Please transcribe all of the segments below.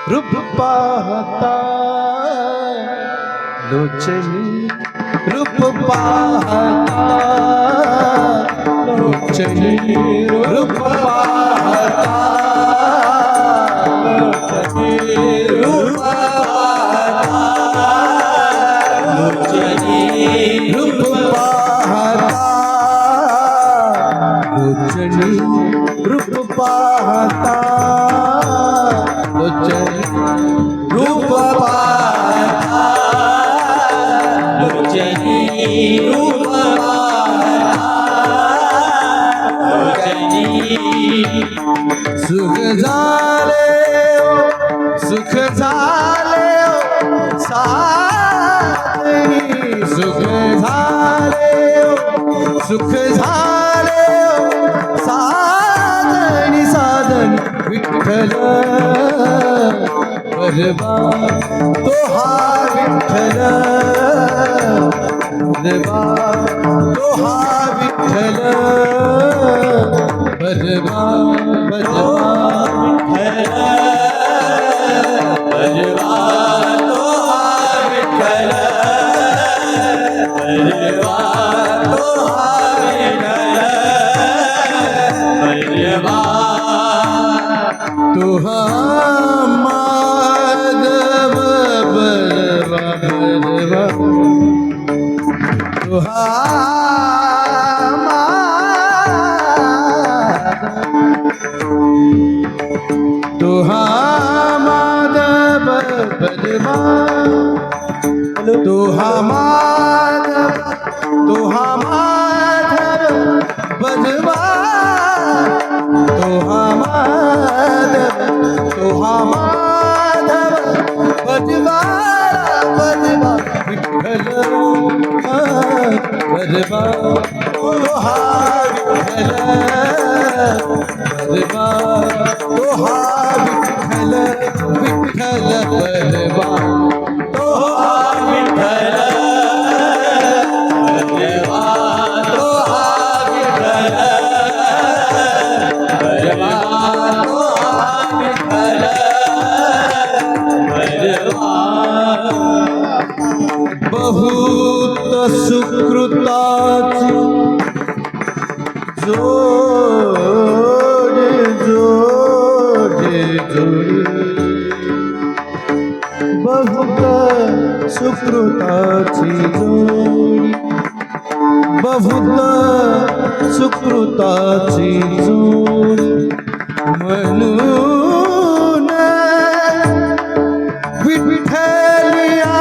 रूप पाहता लोचनी, रूप पाहता लोचनी, रूप पाहता लोचनी, रूप पाहता लोचनी, रूप पाहता लोचनी, रूप पाहता लोचनी, रूप पाहता लोचनी, रूप पाहता लोचनी। सुख झाले सुख झाले साधनी, सुख झाले सुख झाले साधनी, साधनी विठ्ठल परवा तो हा विठ्ठल, परवा तो हा विठ्ठल, परवा परवा विठ्ठल, परवा तो हा विठ्ठल, परवा तो हा विठ्ठल, परवा तो हा माधव, परवा परवा तो हा तो हा माधव बलवा, तो हा माधव, तो हा माधव बलवा, तो हा माधव, तो हा माधव बलवा, बलवा विठ्ठल बलवा, तो हा विठ्ठल बलवा, तो हा विठ्ठल, विठ्ठल बलवा, तो हा विठ्ठल बलवा, तो हा विठ्ठल बलवा, तो हा विठ्ठल बलवा। बहुत सुकृताची जोड जोडी जोडी, बहुत सुकृताची जोडी, बहुत सुकृताची जोडी, म्हणून विठ्ठलिया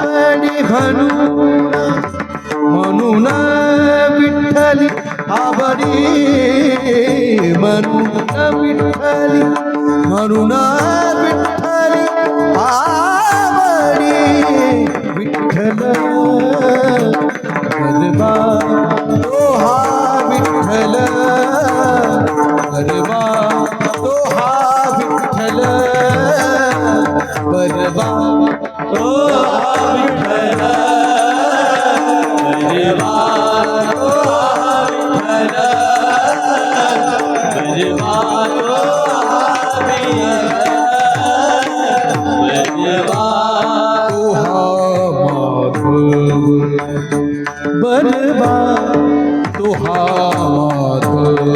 बडी म्हणून, म्हणून विठ्ठली आवडी, म्हणून विठ्ठली, म्हणून विठ्ठली आवडी, विठ्ठल परवा तो हा विठ्ठल, परवा तो हा विठ्ठल, परवा तो हा विठ्ठल, परवा तो हा विठ्ठल, परवा तो हा विठ्ठल, तो हा माधव बलवा, तो हा माधव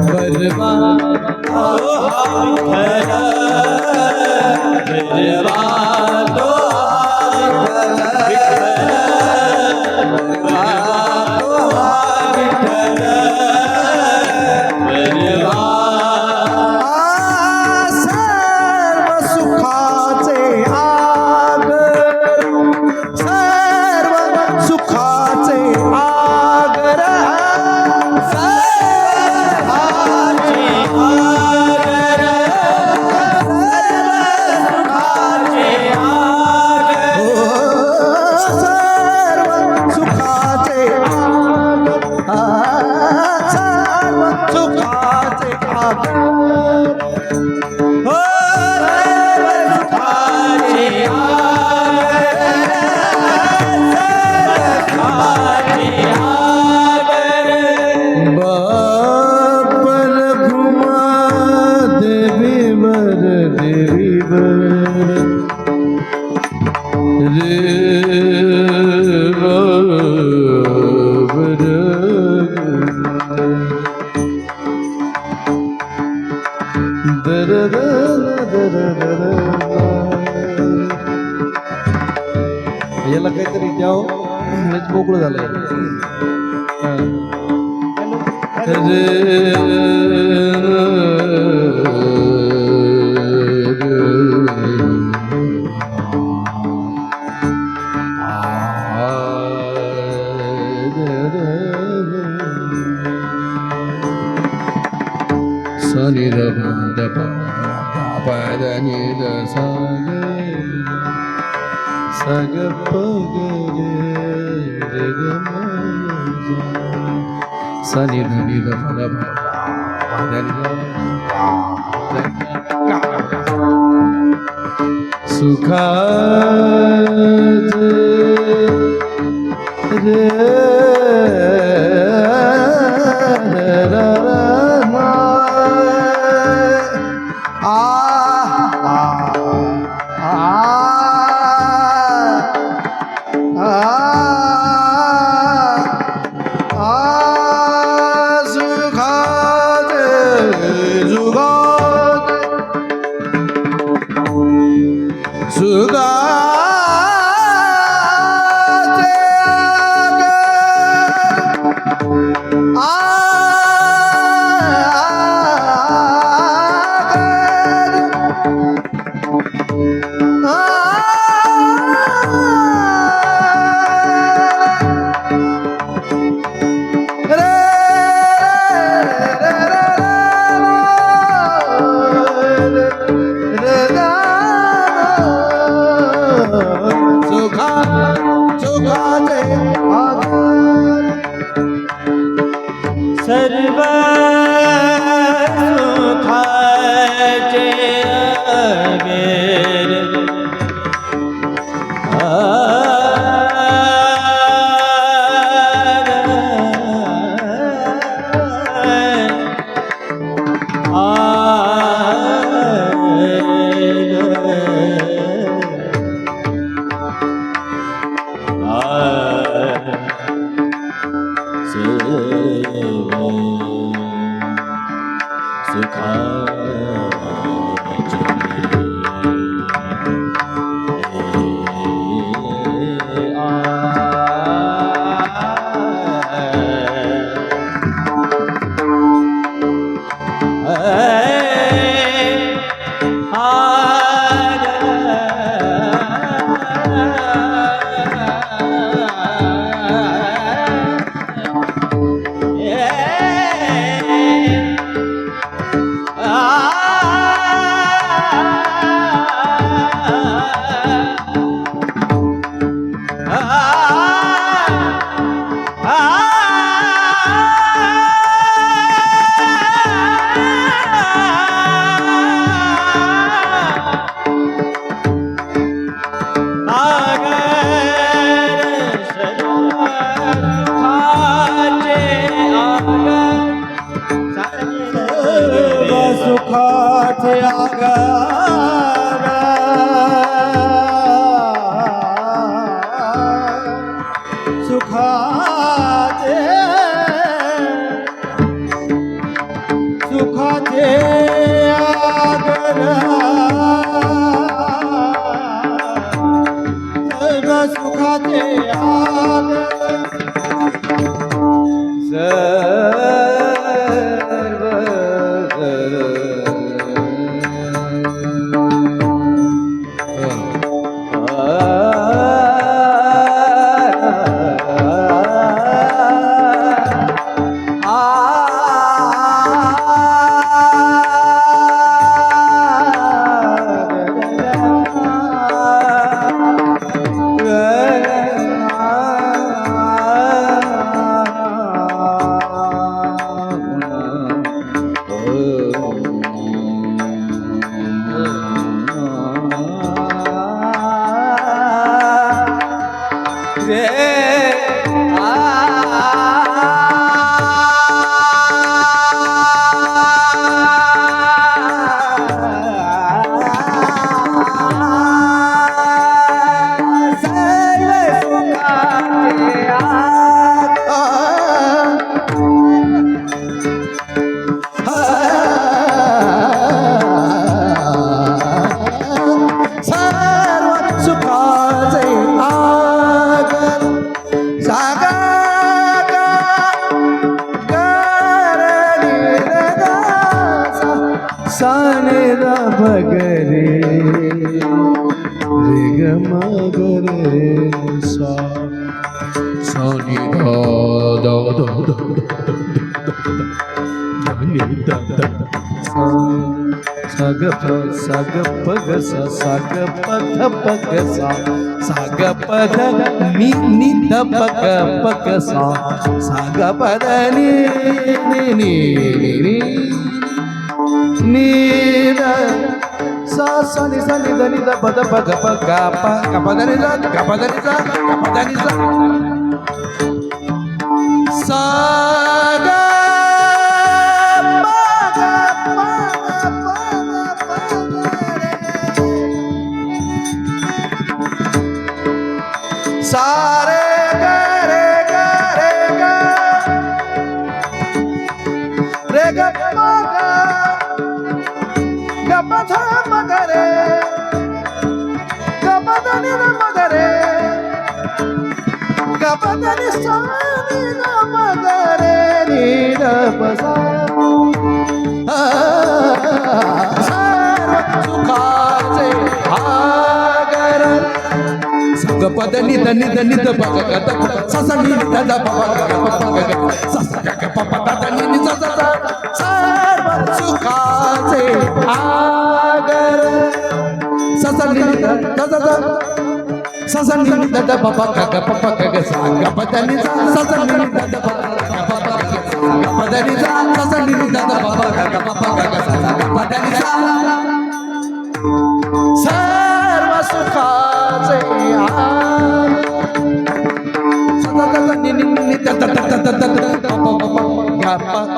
परवा तो विठ्ठल परवा तो विठ्ठल परवा तो विठ्ठल परवा सर्व सुखाचे आगर सर्व सुखाचे आगर सर्व सुखाचे आगर बापल घुमा देवीवर रे याला काहीतरी द्याव हेच मोकळं झालंय सनि द प प द नि द सा ग प ग रे ग म सनि ध नि द प द प द नि द सुखाचे रे सर्व सुखाचे आगर सुखाचे आगार सुखाचे द बगरे रे ग म ग रे सा सा नि ध द ध ध नि द द सा ग प ग सा ग प ध प ग सा ग प ध नि नि ध प ग सा ग प ध नि नि नि नि नि द सा सा नि द नि द प द प ग प ग प ग प ध नि द ग प ध नि द ग प ध नि द सा ग सा रे ग रे ग रे ग रे ग म ग प ध म ग रे ग प ध नि द म ग रे ग प ध नि सा नि द म ग रे नि द प सा सुखाचे आगर ग प ध नि द नि द नि द प ग ग द सा सा नि द द प प ग ग प प ग ग सा सा ग ग प प द द नि नि सा सा सा सर्व सुखाचे आगर सा सा नि द द द द सा सा नि द द प प ग ग प प ग ग सा ग प ध नि सा सा सा नि द द प ग प प ग ग प ध नि सा सा सा नि द द प प ग ग प प ग ग सा ग प ध नि सा सर्व सुखाचे सदा सदा नि नि नि the the the the the the प प प प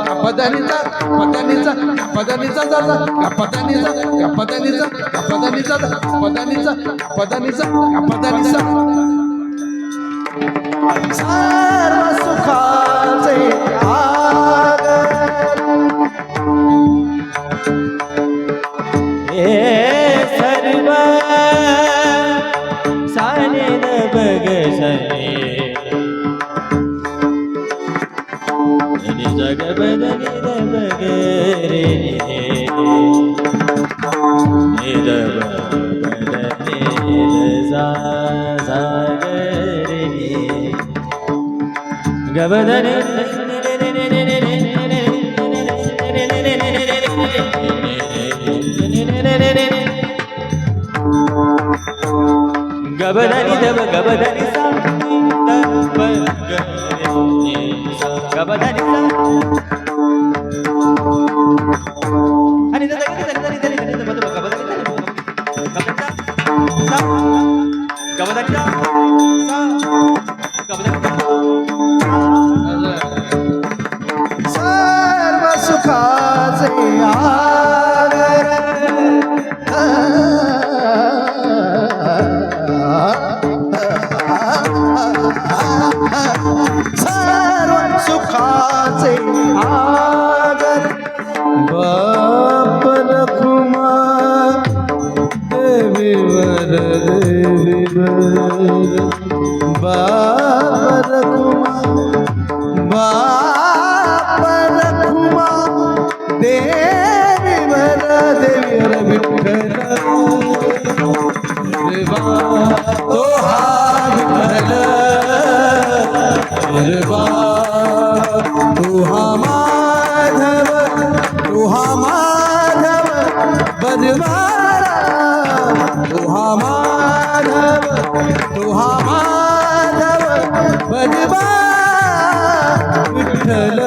ग प ध नि सा प ध नि सा प ध नि सा सा सा ग प ध नि सा ग प ध नि सा ग प ध नि सा प ध नि सा प ध नि सा ग प ध नि सा सर्व सुखाचे आगर हे सर्व साने द बग सने नि जग बदनि द बग रे नि द बदनि द सा सा ग रे ग बदनि गबदनि दब गबदनि सा दब गबदनि सा गबदनि सा अनि दद दद दद दद दद गबदनि सा गबदनि सा गबदनि सर्व सुखाचे आगर सर्व सुखाचे आगर बाप रखुमा देवी वर बाप रखुमा बाप रखुमा देवी वर विठ्ठल तो हा विठ्ठल तू हा माधव बजवारा तू हा माधव बजवा विठ्ठल